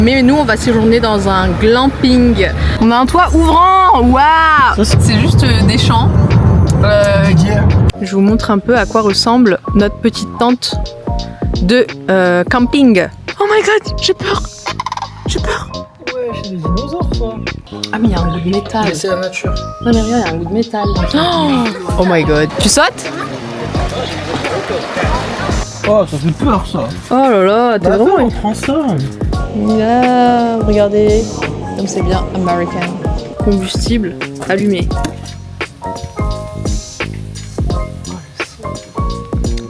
Mais nous on va séjourner dans un glamping. On a un toit ouvrant, waouh. C'est juste des champs. Je vous montre un peu à quoi ressemble notre petite tente de camping. Oh my god, j'ai peur. J'ai peur. Ouais, c'est des dinosaures ça. Ah mais il y a un goût de métal. Mais c'est la nature. Non mais regarde, il y a un goût de métal. Oh my god. Tu sautes? Oh, ça fait peur ça. Oh là là, t'es vraiment... on prend ça. Là, regardez, comme c'est bien American. Combustible allumé.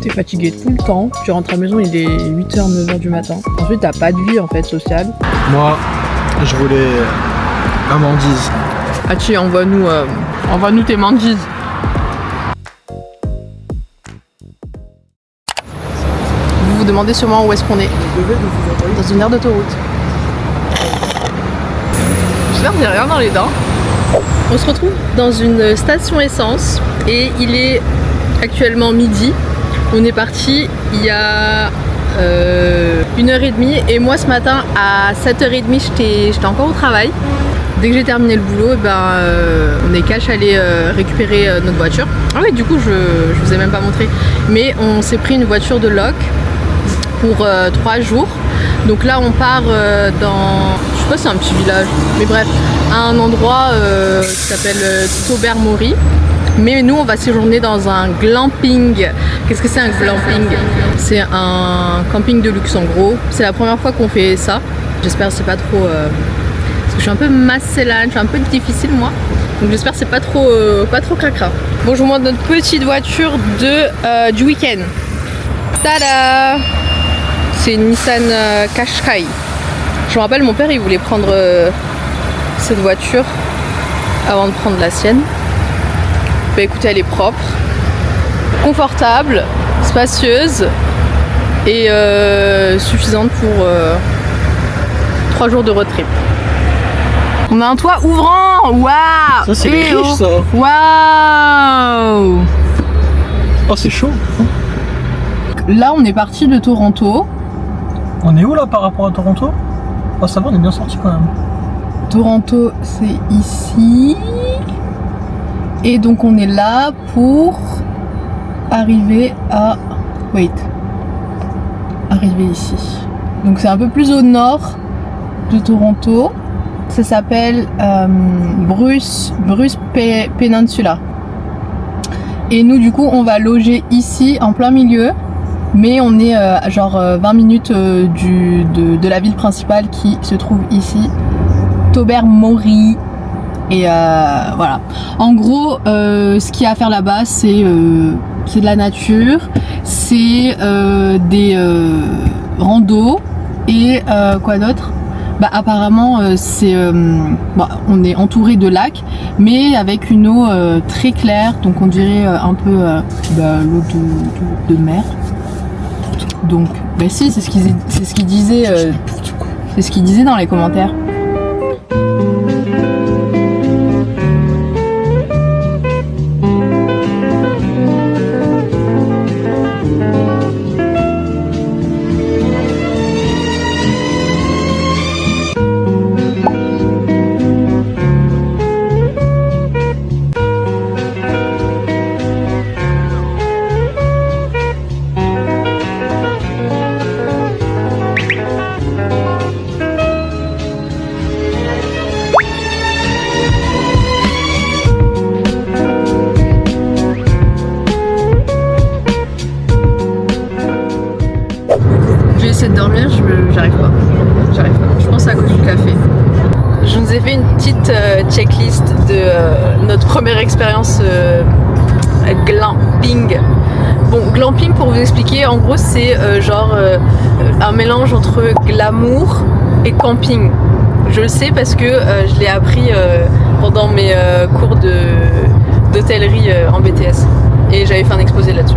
T'es fatigué tout le temps, tu rentres à la maison, il est 8h, 9h du matin. Ensuite, t'as pas de vie en fait sociale. Moi, je voulais un mandise. Hachi, envoie-nous tes mandises. Vous vous demandez sûrement où est-ce qu'on est. Dans une aire d'autoroute. J'espère que j'ai rien dans les dents. On se retrouve dans une station essence et il est actuellement midi. On est parti il y a 1h30 et moi ce matin à 7h30 j'étais encore au travail. Dès que j'ai terminé le boulot, on est cash allé récupérer notre voiture. Ah oui, du coup je vous ai même pas montré. Mais on s'est pris une voiture de loc pour 3 jours. Donc là on part dans, je sais pas si c'est un petit village, mais bref, à un endroit qui s'appelle Tobermory. Mais nous on va séjourner dans un glamping. Qu'est-ce que c'est un glamping? C'est un camping de luxe en gros. C'est la première fois qu'on fait ça. J'espère que c'est pas trop... parce que je suis un peu macélane, je suis un peu difficile moi. Donc j'espère que c'est pas trop cracra. Bon, je vous montre notre petite voiture du week-end. Tada! C'est une Nissan Qashqai. Je me rappelle, mon père il voulait prendre cette voiture avant de prendre la sienne. Bah écoutez, elle est propre, confortable, spacieuse et suffisante pour 3 jours de road trip. On a un toit ouvrant, waouh! Ça c'est riche ça. Waouh! Oh c'est chaud. Là on est parti de Toronto. On est où là par rapport à Toronto? Oh ça va, on est bien sorti quand même. Toronto c'est ici. Et donc on est là pour arriver à... arriver ici. Donc c'est un peu plus au nord de Toronto. Ça s'appelle Bruce Peninsula. Et nous du coup on va loger ici en plein milieu. Mais on est genre 20 minutes de la ville principale qui se trouve ici. Tobermory. Et voilà. En gros, ce qu'il y a à faire là-bas, c'est de la nature, c'est des randos et quoi d'autre? Bah apparemment on est entouré de lacs, mais avec une eau très claire, donc on dirait un peu l'eau de mer. Donc, bah si, c'est ce qu'il disait dans les commentaires. De dormir, j'arrive pas. Je pense à cause du café. Je vous ai fait une petite checklist de notre première expérience glamping. Bon, glamping pour vous expliquer, en gros c'est un mélange entre glamour et camping. Je le sais parce que je l'ai appris pendant mes cours d'hôtellerie en BTS et j'avais fait un exposé là-dessus.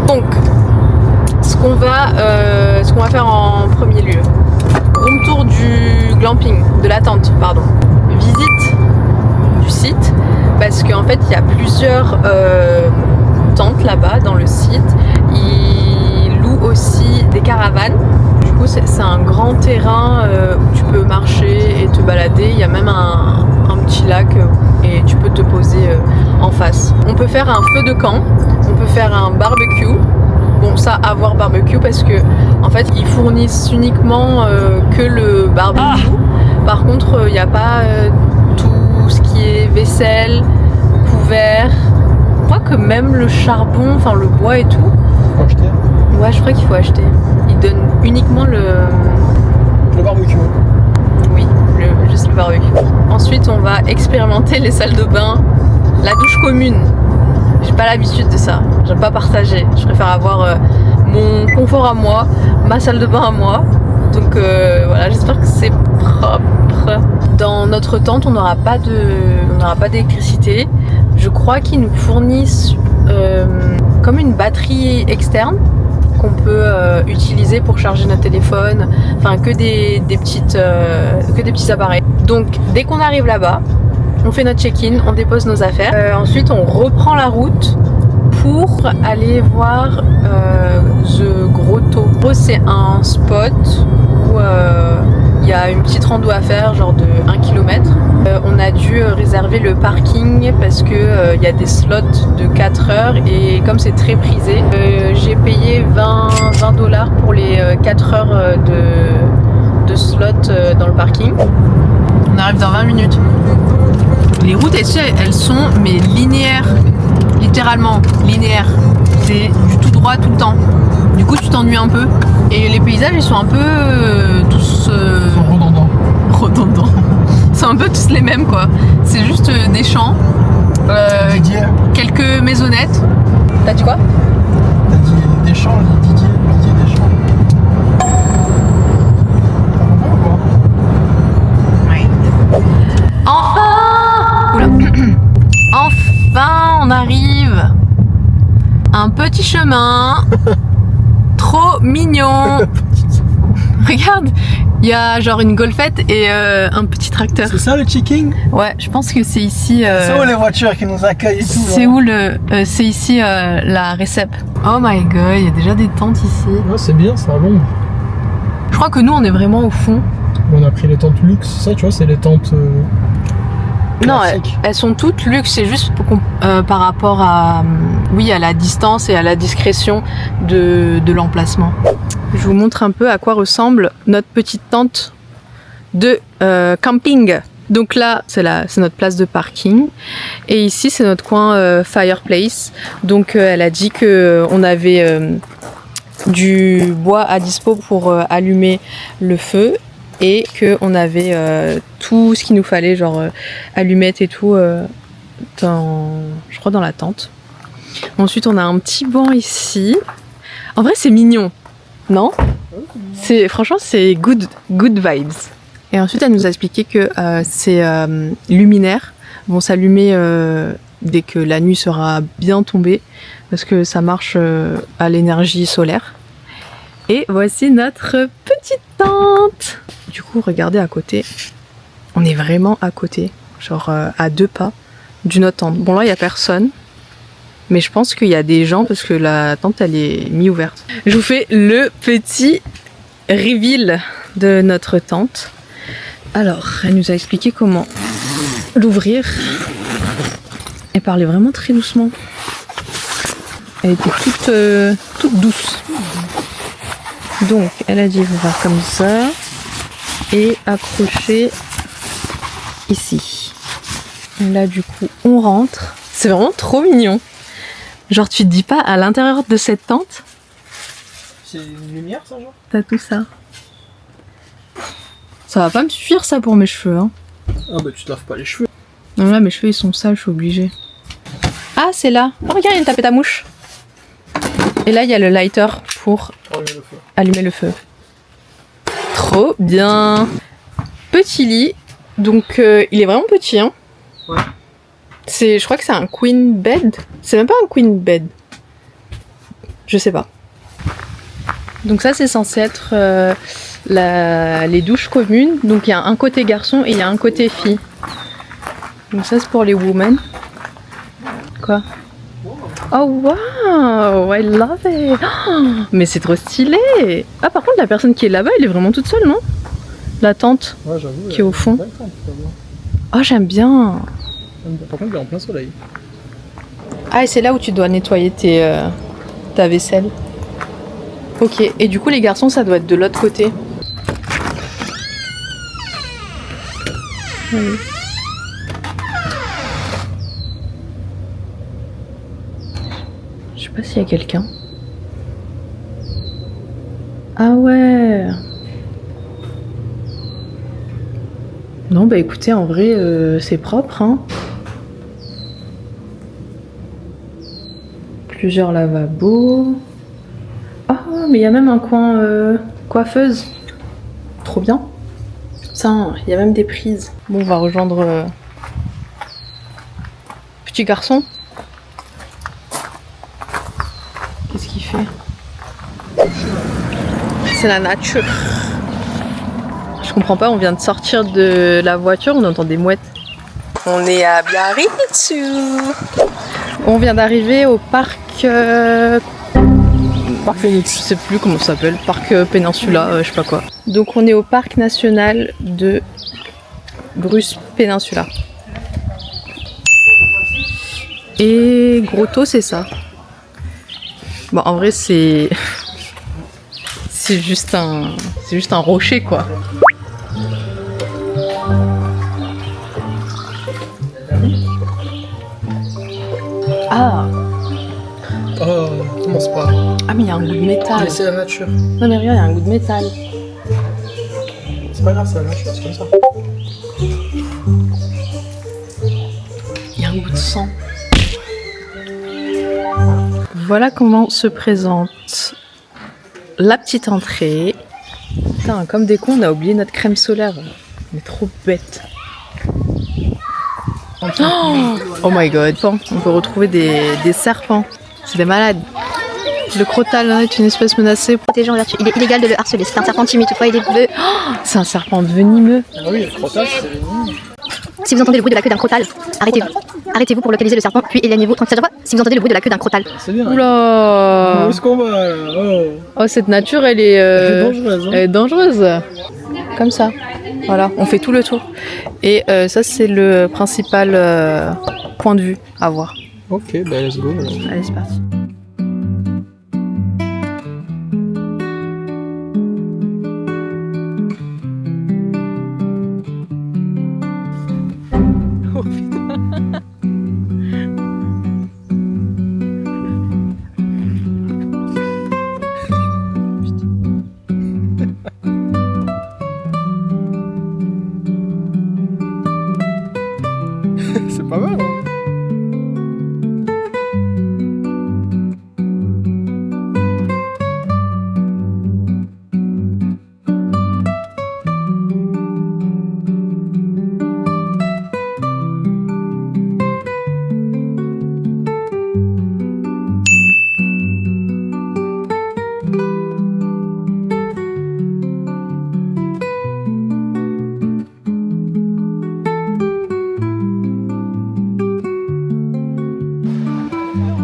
Donc ce qu'on va faire en premier lieu. Room tour du glamping, de la tente, pardon. Visite du site, parce qu'en fait il y a plusieurs tentes là-bas dans le site. Ils louent aussi des caravanes. Du coup c'est un grand terrain où tu peux marcher et te balader. Il y a même un petit lac et tu peux te poser en face. On peut faire un feu de camp, on peut faire un barbecue. Bon, ça, à voir barbecue parce que en fait ils fournissent uniquement que le barbecue. Par contre il n'y a pas tout ce qui est vaisselle, couvert. Je crois que même le charbon, enfin le bois et tout. Faut acheter. Ouais, je crois qu'il faut acheter. Ils donnent uniquement le barbecue. Oui, juste le barbecue. Ensuite on va expérimenter les salles de bain, la douche commune. J'ai pas l'habitude de ça, j'aime pas partager. Je préfère avoir mon confort à moi, ma salle de bain à moi. Donc voilà, j'espère que c'est propre. Dans notre tente, on n'aura pas d'électricité. Je crois qu'ils nous fournissent comme une batterie externe qu'on peut utiliser pour charger notre téléphone. Enfin, que des petits appareils. Donc dès qu'on arrive là-bas, on fait notre check-in, on dépose nos affaires. Ensuite, on reprend la route pour aller voir The Grotto. C'est un spot où il y a une petite rando à faire, genre de 1 km. On a dû réserver le parking parce que il y a des slots de 4 heures et comme c'est très prisé, j'ai payé 20 $ pour les 4 heures de slot dans le parking. On arrive dans 20 minutes. Les routes, elles sont mais linéaires, littéralement linéaires. C'est du tout droit tout le temps. Du coup, tu t'ennuies un peu. Et les paysages, ils sont un peu tous redondants. Ils sont un peu tous les mêmes, quoi. C'est juste des champs, quelques maisonnettes. T'as dit quoi? T'as dit des champs, j'ai dit Didier des champs. Enfin! Oula. Enfin, on arrive. Un petit chemin. Trop mignon. Regarde, il y a genre une golfette et un petit tracteur. C'est ça le checking? Ouais, je pense que c'est ici. C'est où les voitures qui nous accueillent et tout? C'est où c'est ici la récep. Oh my god, il y a déjà des tentes ici. Ouais, c'est bien, ça bon. Je crois que nous on est vraiment au fond. On a pris les tentes luxe, ça tu vois, c'est les tentes. Non, elles sont toutes luxe, c'est juste par rapport à la distance et à la discrétion de l'emplacement. Je vous montre un peu à quoi ressemble notre petite tente de camping. Donc là, c'est notre place de parking. Et ici, c'est notre coin fireplace. Donc elle a dit qu'on avait du bois à dispo pour allumer le feu. Et qu'on avait tout ce qu'il nous fallait, genre allumettes et tout, je crois dans la tente. Ensuite, on a un petit banc ici. En vrai, c'est mignon, non? Franchement, c'est good vibes. Et ensuite, elle nous a expliqué que ces luminaires vont s'allumer dès que la nuit sera bien tombée, parce que ça marche à l'énergie solaire. Et voici notre petite tente. Du coup, regardez à côté. On est vraiment à côté, genre à 2 pas d'une autre tente. Bon là, il n'y a personne. Mais je pense qu'il y a des gens parce que la tente, elle est mi-ouverte. Je vous fais le petit reveal de notre tente. Alors, elle nous a expliqué comment l'ouvrir. Elle parlait vraiment très doucement. Elle était toute douce. Donc, elle a dit, il faut faire comme ça. Et accrocher ici. Et là, du coup, on rentre. C'est vraiment trop mignon. Genre, tu te dis pas, à l'intérieur de cette tente, c'est une lumière, ça, genre? T'as tout ça. Ça va pas me suffire, ça, pour mes cheveux, hein. Ah bah, tu te laves pas les cheveux. Non, là, mes cheveux, ils sont sales, je suis obligée. Ah, c'est là. Oh, regarde, il y a une tapette à mouche. Et là, il y a le lighter pour allumer le feu. Trop bien. Petit lit. Donc, il est vraiment petit, hein. Ouais. Je crois que c'est un queen bed. C'est même pas un queen bed. Je sais pas. Donc ça, c'est censé être les douches communes. Donc il y a un côté garçon et il y a un côté fille. Donc ça, c'est pour les women. Quoi? Oh wow, I love it. Oh, mais c'est trop stylé. Ah par contre la personne qui est là-bas, elle est vraiment toute seule, non? La tente qui est au fond. Oh j'aime bien. Par contre, il est en plein soleil. Ah et c'est là où tu dois nettoyer ta vaisselle. Ok, et du coup les garçons ça doit être de l'autre côté. Oui. Je sais pas s'il y a quelqu'un. Ah ouais. Non bah écoutez, en vrai c'est propre hein. Plusieurs lavabos. Oh mais il y a même un coin coiffeuse. Trop bien. Putain, il y a même des prises. Bon on va rejoindre petit garçon. Qu'est-ce qu'il fait? C'est la nature. Je comprends pas, on vient de sortir de la voiture, on entend des mouettes. On est à Biarritz. On vient d'arriver au parc... Parc Phoenix. Je sais plus comment ça s'appelle, parc Peninsula, je sais pas quoi. Donc on est au parc national de Bruce Peninsula. Et Grotto c'est ça. Bon en vrai c'est juste un rocher quoi. Ah. Oh, commence pas. Ah mais il y a un goût de métal. Mais c'est la nature. Non mais regarde, il y a un goût de métal. C'est pas grave, c'est la nature, c'est comme ça. Il y a un goût de sang. Voilà comment se présente la petite entrée. Putain, comme des cons, on a oublié notre crème solaire. On est trop bêtes. Oh my god. On peut retrouver des serpents. C'est des malades. Le crotal est une espèce menacée. Protégeant vertu. Il est illégal de le harceler. C'est un serpent timide. Toutefois, il est bleu. C'est un serpent venimeux. Ah oui, le crotal, c'est venimeux. Si vous entendez le bruit de la queue d'un crotal, arrêtez-vous. Arrêtez-vous pour localiser le serpent, puis éloignez-vous. Si vous entendez le bruit de la queue d'un crotal. C'est bien. Oula. Où est-ce qu'on va là? Oh, cette nature, elle est dangereuse. Hein. Elle est dangereuse. Comme ça. Voilà, on fait tout le tour. Et ça, c'est le principal point de vue à voir. Ok, bah let's go. Allez, c'est parti. Oh putain. C'est pas mal. Hein.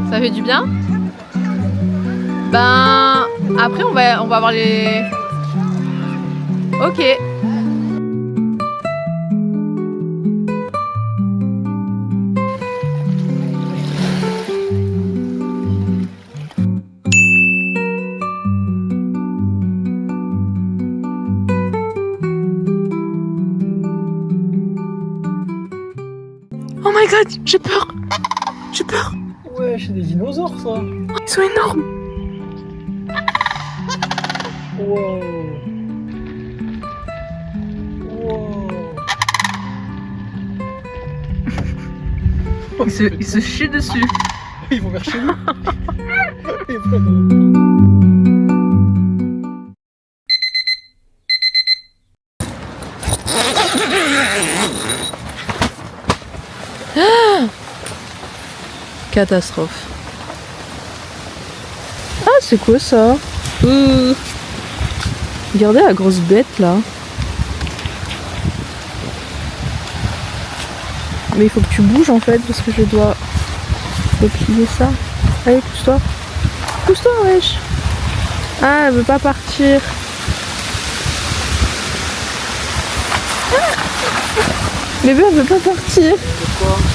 Ça fait du bien. Ben après on va voir les. Ok. Oh my god, j'ai peur. J'ai peur. Ouais, c'est des dinosaures ça. Ils sont énormes. Wow. Wow. Ils se chient dessus. Ils vont vers chez nous. Catastrophe. Ah, c'est quoi ça? Regardez la grosse bête là. Mais il faut que tu bouges en fait parce que je dois replier ça. Allez, pousse-toi. Pousse-toi, wesh. Ah, elle veut pas partir. Bébé, elle veut pas partir.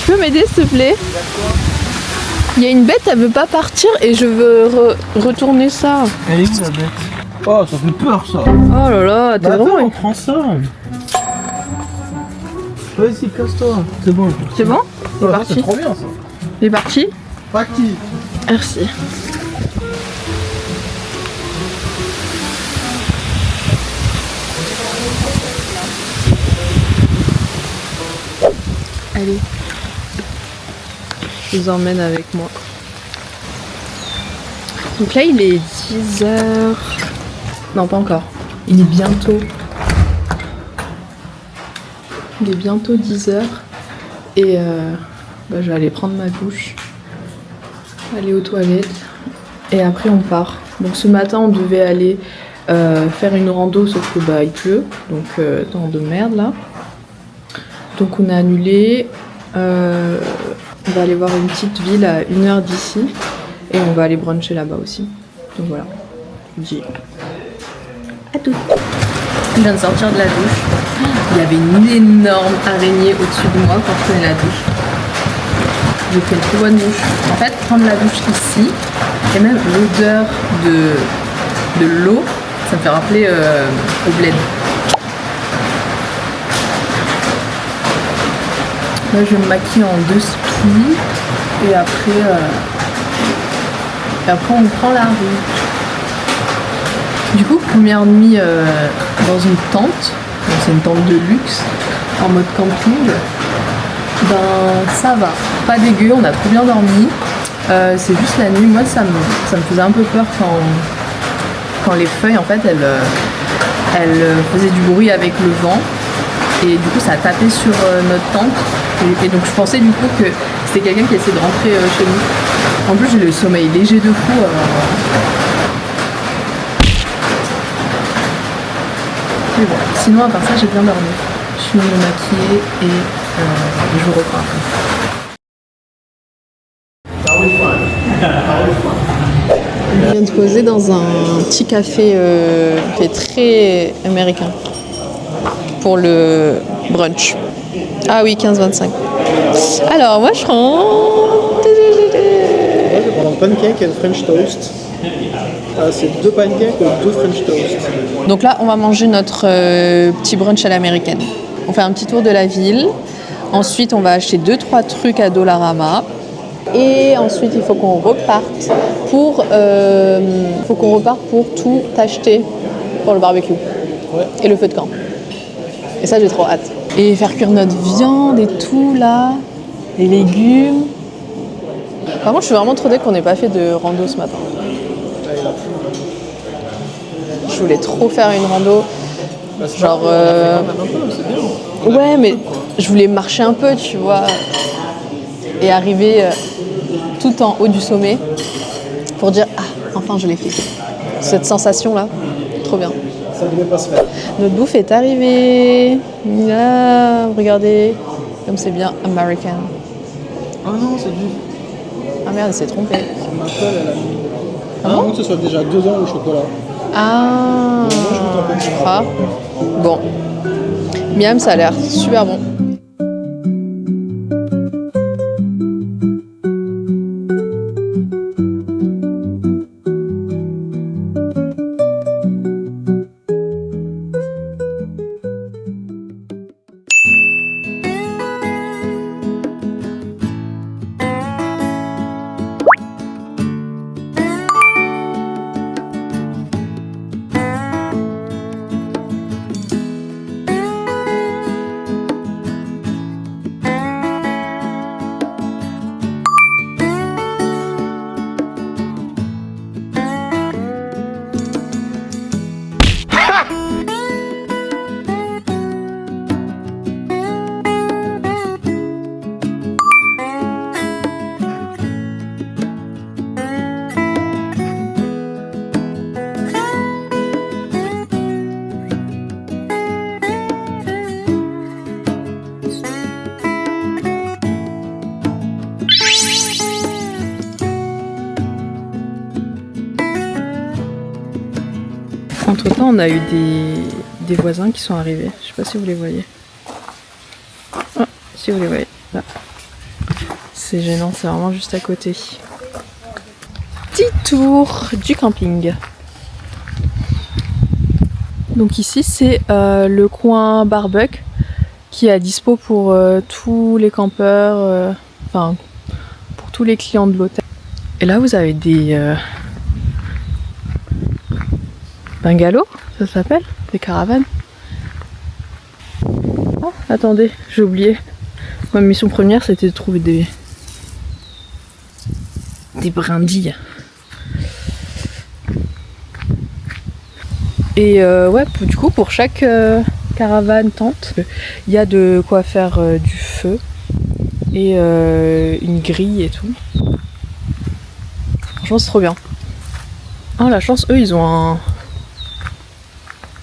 Tu peux m'aider, s'il te plaît? Il y a une bête, elle veut pas partir et je veux retourner ça. Elle est où la bête? Oh, ça fait peur ça. Oh là là, t'es vraiment... on prend ça. Vas-y, casse-toi. C'est bon. C'est bon? Il est Ouais, parti. c'est trop bien ça. Il est parti? Parti. Merci. Allez, je vous emmène avec moi. Donc là, il est 10h. Non, pas encore. Il est bientôt. Il est bientôt 10h. Et je vais aller prendre ma douche. Aller aux toilettes. Et après, on part. Donc ce matin, on devait aller faire une rando, sauf que il pleut. Donc, temps de merde là. Donc on a annulé, on va aller voir une petite ville à 1h d'ici et on va aller bruncher là-bas aussi. Donc voilà, je vous dis à tout. Je viens de sortir de la douche, il y avait une énorme araignée au-dessus de moi quand je prenais la douche. J'ai fait une très bonne douche. En fait, prendre la douche ici et même l'odeur de l'eau, ça me fait rappeler au bled. Là, je vais me maquiller en 2 spi et après on prend la rue. Du coup, première nuit dans une tente. Donc, c'est une tente de luxe en mode camping. Ça va, pas dégueu, on a trop bien dormi. C'est juste la nuit, moi ça me faisait un peu peur quand les feuilles en fait elles faisaient du bruit avec le vent. Et du coup ça a tapé sur notre tente et donc je pensais du coup que c'était quelqu'un qui essayait de rentrer chez nous. En plus j'ai le sommeil léger de fou. Mais bon, sinon à part ça j'ai bien dormi. Je suis venue me maquiller et je vous reprends après. Je viens de poser dans un petit café qui est très américain. Pour le brunch. Ah oui, 15,25. Alors, moi, je prends... Moi, je vais prendre un pancake et un French toast. C'est 2 pancakes et 2 French toast. Donc là, on va manger notre petit brunch à l'américaine. On fait un petit tour de la ville. Ensuite, on va acheter 2-3 trucs à Dollarama. Et ensuite, il faut qu'on reparte pour tout acheter pour le barbecue. Ouais. Et le feu de camp. Et ça, j'ai trop hâte. Et faire cuire notre viande et tout, là. Les légumes. Par contre, je suis vraiment trop déçue qu'on n'ait pas fait de rando ce matin. Je voulais trop faire une rando. Genre... Ouais, mais je voulais marcher un peu, tu vois. Et arriver tout en haut du sommet. Pour dire, ah, enfin, je l'ai fait. Cette sensation-là, trop bien. Ça ne devait pas se faire. Notre bouffe est arrivée. Là, regardez, comme c'est bien American. Ah non, c'est du. Ah merde, il s'est trompé. Ma colle, elle a mis. Ah bon que ce soit déjà dedans le chocolat. Ah, Moi, je goûte un peu de je crois. Bon, miam, ça a l'air super bon. fois, on a eu des voisins qui sont arrivés. Je sais pas si vous les voyez. Oh, si vous les voyez. Là. C'est gênant, c'est vraiment juste à côté. Petit tour du camping. Donc ici, c'est le coin barbecue qui est à dispo pour tous les campeurs, enfin pour tous les clients de l'hôtel. Et là, vous avez des bungalows, ça s'appelle, des caravanes. Oh, attendez, j'ai oublié. Ma mission première, c'était de trouver des brindilles. Et ouais, du coup, pour chaque caravane, tente, il y a de quoi faire du feu et une grille et tout. Franchement, c'est trop bien. Oh, la chance, eux, ils ont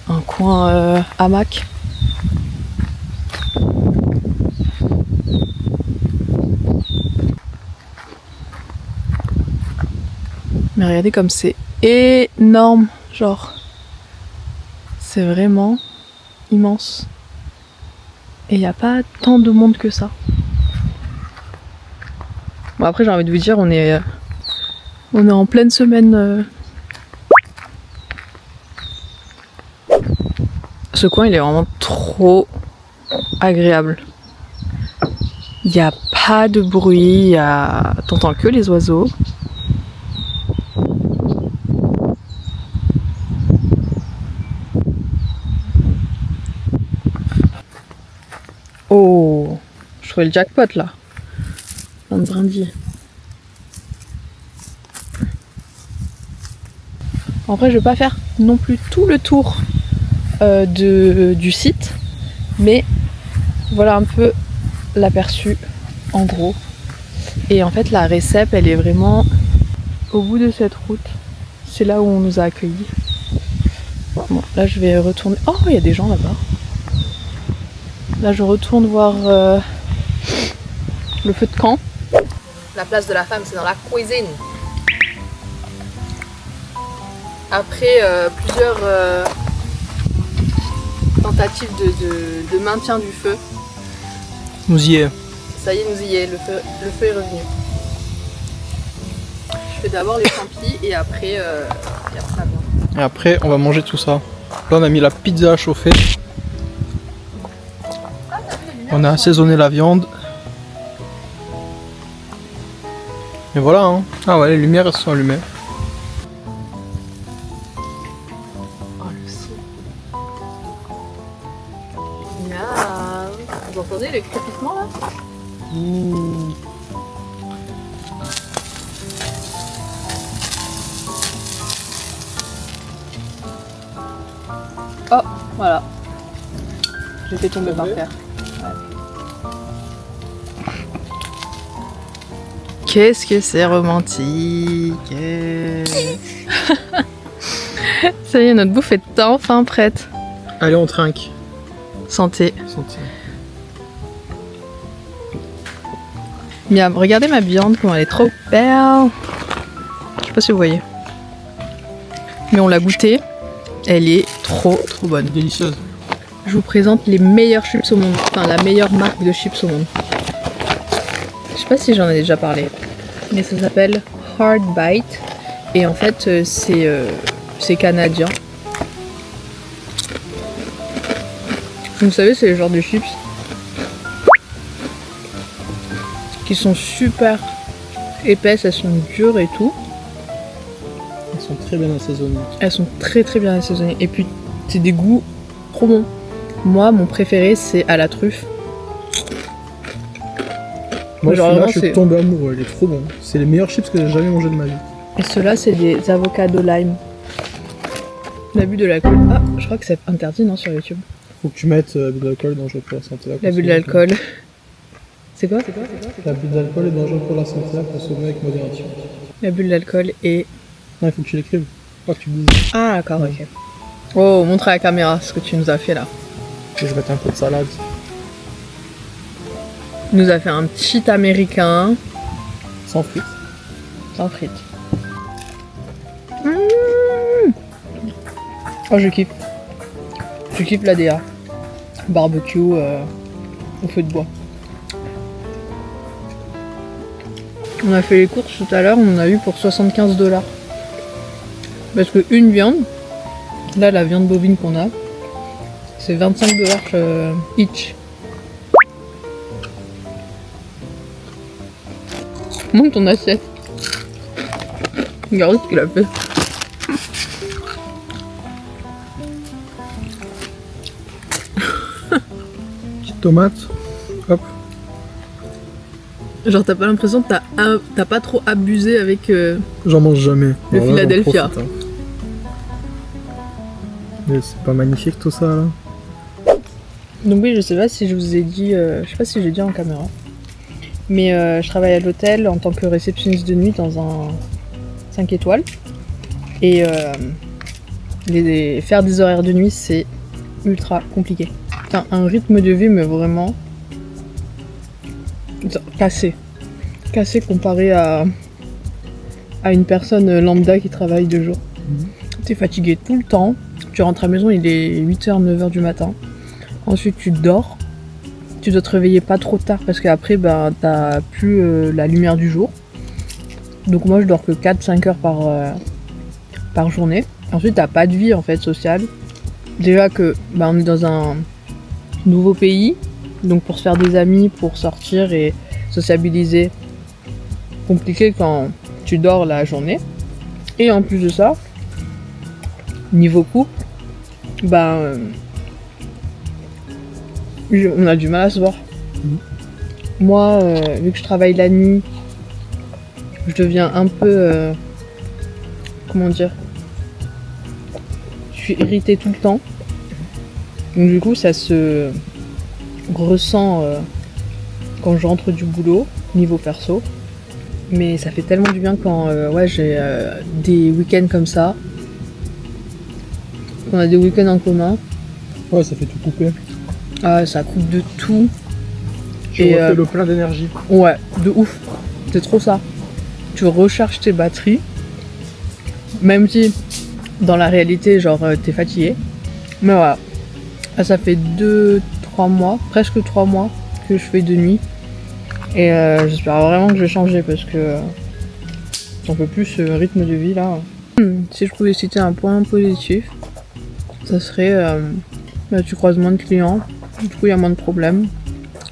un coin hamac. Mais regardez comme c'est énorme, genre. C'est vraiment immense. Et il n'y a pas tant de monde que ça. Bon, après, j'ai envie de vous dire, on est en pleine semaine. Ce coin, il est vraiment trop agréable. Il n'y a pas de bruit, t'entends que les oiseaux. Oh, je trouvais le jackpot là. Plein de brindilles. En vrai, je vais pas faire non plus tout le tour du site, mais voilà un peu l'aperçu en gros. Et en fait, la récep, elle est vraiment au bout de cette route. C'est là où on nous a accueillis. Bon, là, je vais retourner. Oh, il y a des gens là-bas. Là, je retourne voir le feu de camp. La place de la femme, c'est dans la cuisine. Après plusieurs tentatives de maintien du feu. Nous y est. Ça y est, nous y est, le feu est revenu. Je fais d'abord les champis et après la viande. Et après, on va manger tout ça. Là, on a mis la pizza à chauffer. On a assaisonné la viande. Et voilà, hein. Ah ouais, les lumières, elles sont allumées. Oh, le son. Miam. Vous entendez le crépitement là? Ouh. Oh, voilà. J'ai fait tomber par terre. Qu'est-ce que c'est romantique. Ça y est, notre bouffe est enfin prête. Allez, on trinque. Santé. Santé. Miam, regardez ma viande, comment elle est trop belle. Je sais pas si vous voyez. Mais on l'a goûtée. Elle est trop bonne. Délicieuse. Je vous présente les meilleurs chips au monde. Enfin, la meilleure marque de chips au monde. Je sais pas si j'en ai déjà parlé. Mais ça s'appelle Hard Bite. Et en fait, c'est canadien. Vous savez, c'est le genre de chips qui sont super épaisses, elles sont dures et tout. Elles sont très bien assaisonnées. Elles sont très bien assaisonnées. Et puis, c'est des goûts trop bons. Moi, mon préféré, c'est à la truffe. Moi, genre, celui-là, vraiment, je suis tombé amoureux. Il est trop bon. C'est les meilleurs chips que j'ai jamais mangé de ma vie. Et ceux-là, c'est des avocados lime. L'abus de l'alcool. Ah, je crois que c'est interdit, non, sur YouTube. Faut que tu mettes l'abus d'alcool est dangereux pour la santé. L'abus de l'alcool. C'est quoi? L'abus d'alcool est dangereux pour la santé à consommer avec modération. L'abus de l'alcool et... Non, il faut que tu l'écrives. Pas que tu le dises. Ah, d'accord, ok. Oh, montre à la caméra ce que tu nous as fait là. Je vais mettre un peu de salade. Tu nous as fait un cheat américain. Sans frites. Sans frites. Oh, je kiffe. Je kiffe la DA. Barbecue au feu de bois. On a fait les courses tout à l'heure, on en a eu pour 75 $. Parce que une viande, là la viande bovine qu'on a, c'est 25 $ each. Monte ton assiette. Regardez ce qu'il a fait. Petite tomate. Hop. Genre t'as pas l'impression que t'as pas trop abusé avec J'en mange jamais. le Alors là, Philadelphia. j'en profite, hein. Mais c'est pas magnifique tout ça là. Donc oui, je sais pas si je vous ai dit, je sais pas si j'ai dit en caméra, mais je travaille à l'hôtel en tant que réceptionniste de nuit dans un 5 étoiles. Et faire des horaires de nuit, c'est ultra compliqué. Enfin, un rythme de vie, mais vraiment cassé. Cassé comparé à une personne lambda qui travaille de jour. T'es fatigué tout le temps, tu rentres à la maison, il est 8h, 9h du matin. Ensuite tu dors, tu dois te réveiller pas trop tard parce qu'après bah, t'as plus la lumière du jour. Donc moi je dors que 4-5 heures par journée. Ensuite t'as pas de vie en fait sociale. Déjà que bah, on est dans un nouveau pays, donc pour se faire des amis, pour sortir et sociabiliser, compliqué quand tu dors la journée. Et en plus de ça, niveau couple, bah on a du mal à se voir. Moi, vu que je travaille la nuit, je deviens un peu... comment dire, je suis irritée tout le temps. Donc du coup, ça se ressent quand je rentre du boulot, niveau perso. Mais ça fait tellement du bien quand ouais, j'ai des week-ends comme ça. Quand on a des week-ends en commun. Ouais, ça fait tout couper. Ah, ça coupe de tout. Tu refais le plein d'énergie. Ouais, de ouf. C'est trop ça. Tu recharges tes batteries. Même si, dans la réalité, genre, t'es fatigué. Mais voilà. Ah, ça fait 2-3 mois, presque 3 mois que je fais de nuit. Et j'espère vraiment que je vais changer parce que j'en peux plus ce rythme de vie là. Si je pouvais citer un point positif, ça serait bah, tu croises moins de clients, du coup il y a moins de problèmes,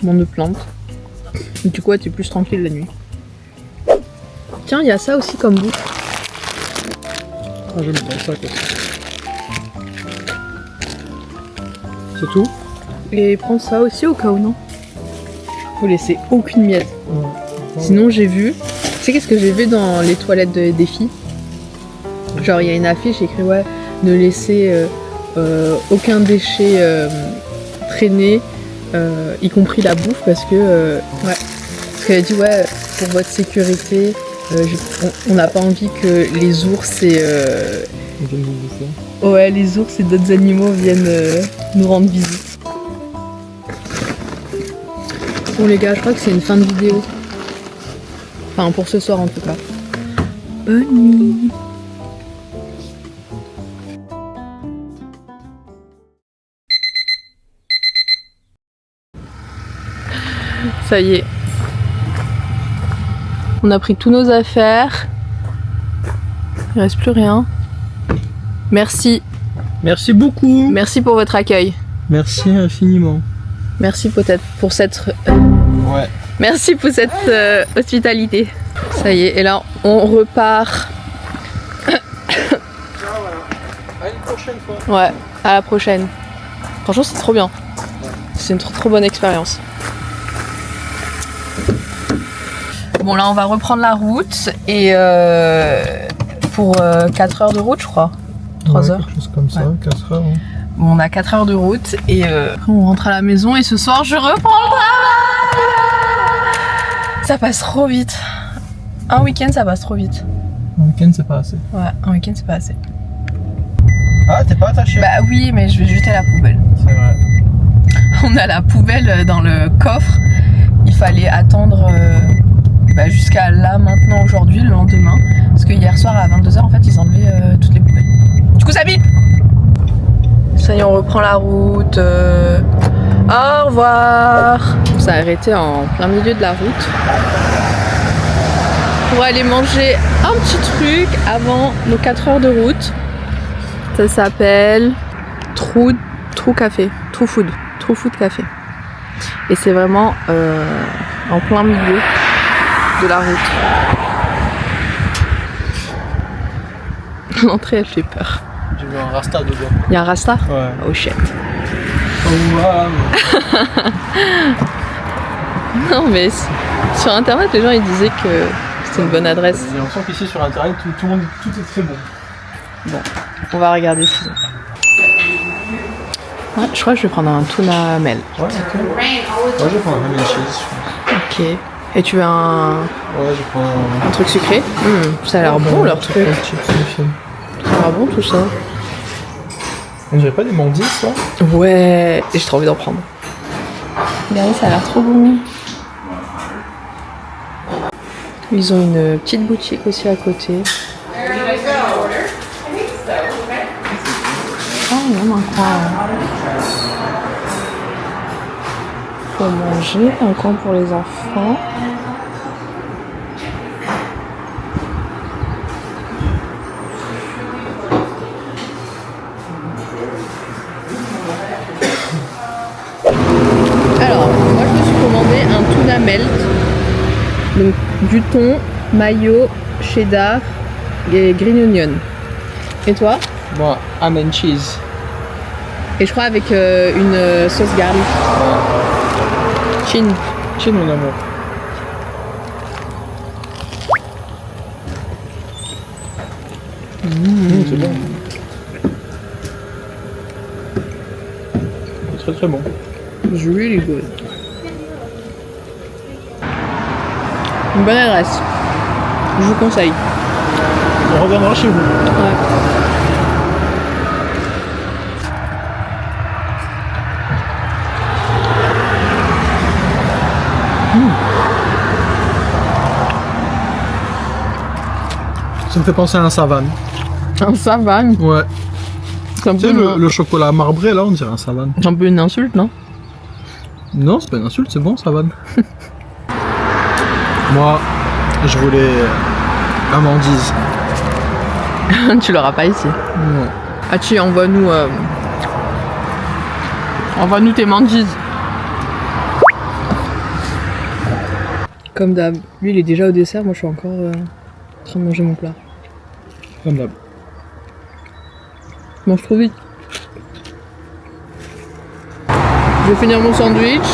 moins de plaintes. Et du coup t'es plus tranquille la nuit. Tiens, il y a ça aussi comme bouffe. Ah, j'aime bien ça quoi. C'est tout? Et prendre ça aussi au cas où, non? Faut laisser aucune miette. Ouais. Sinon j'ai vu, tu sais qu'est-ce que j'ai vu dans les toilettes des filles? Genre il y a une affiche écrit ouais, ne laissez aucun déchet traîner, y compris la bouffe parce que ouais, parce qu'elle a dit ouais, pour votre sécurité, on n'a pas envie que les ours et ouais, les ours et d'autres animaux viennent nous rendre visite. Bon les gars, je crois que c'est une fin de vidéo. Enfin pour ce soir en tout cas. Bonne nuit. Ça y est. On a pris tous nos affaires. Il reste plus rien. Merci. Merci beaucoup. Merci pour votre accueil. Merci infiniment. Merci peut-être pour cette... Ouais. Merci pour cette hospitalité. Ça y est, et là on repart. À une prochaine fois. Ouais, à la prochaine. Franchement c'est trop bien. C'est une trop bonne expérience. Bon là on va reprendre la route et pour 4 heures de route je crois. 3 heures. Quelque chose comme ça, ouais. 4 heures. Hein. Bon, on a 4 heures de route et après on rentre à la maison et ce soir je reprends le travail. Ça passe trop vite. Un week-end ça passe trop vite. Un week-end c'est pas assez. Ouais, un week-end c'est pas assez. Ah, t'es pas attaché? Bah oui, mais je vais jeter à la poubelle. C'est vrai. On a la poubelle dans le coffre. Il fallait attendre bah, jusqu'à là maintenant aujourd'hui, le lendemain. Parce que hier soir à 22h en fait ils enlevaient toutes les poubelles. Du coup ça bip. Ça y est, on reprend la route. Au revoir. On s'est arrêté en plein milieu de la route pour aller manger un petit truc avant nos 4 heures de route. Ça s'appelle True Café, True Food Café. Et c'est vraiment en plein milieu de la route. L'entrée elle fait peur. J'ai vu un rasta dedans. Il y a un rasta? Ouais. Oh shit. Oh wow. Non mais sur internet les gens ils disaient que c'était une bonne adresse. J'ai l'impression qu'ici sur internet tout le monde, tout est très bon. Bon, on va regarder ce qu'ils ont. Ouais, je crois que je vais prendre un tuna melt. Ouais, ok. Moi je vais prendre un ham and cheese. Ok. Et tu veux un Ouais, je prends un truc sucré? Ça a l'air bon leur truc. Ça a l'air bon tout ça. On dirait pas des mandis ça? Ouais, et j'ai trop envie d'en prendre. Regardez, ça a l'air trop bon. Ils ont une petite boutique aussi à côté. Ah, il y en a un coin pour manger, un coin pour les enfants. Alors, moi je me suis commandé un tuna melt. Donc du thon, mayo, cheddar et green onion. Et toi? Moi, ham and cheese. Et je crois avec une sauce garlic. Chin. Chin mon amour. C'est bon. C'est très très bon. It's really good. Une bonne adresse. Je vous conseille. On reviendra chez vous. Ouais. Ça me fait penser à un savane. Un savane. Ouais. C'est un Tu sais, peu le chocolat marbré là, on dirait un savane. un peu une insulte, non? Non, c'est pas une insulte, c'est bon, savane. Moi, je voulais amandise. Tu l'auras pas ici. Ouais. Ah tu envoie-nous tes mandises. Comme d'hab. Lui il est déjà au dessert, moi je suis encore en train de manger mon plat. Comme d'hab. Je mange trop vite. Je vais finir mon sandwich.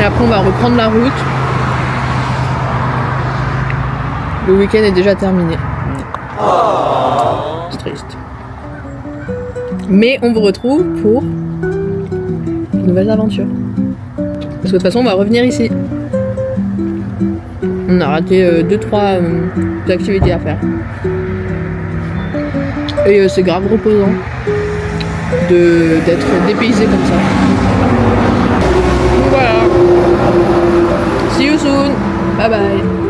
Et après on va reprendre la route. Le week-end est déjà terminé. C'est triste. Mais on vous retrouve pour de nouvelles aventures. Parce que de toute façon on va revenir ici. On a raté 2-3 activités à faire. Et c'est grave reposant d'être dépaysé comme ça. Donc voilà. See you soon. Bye bye.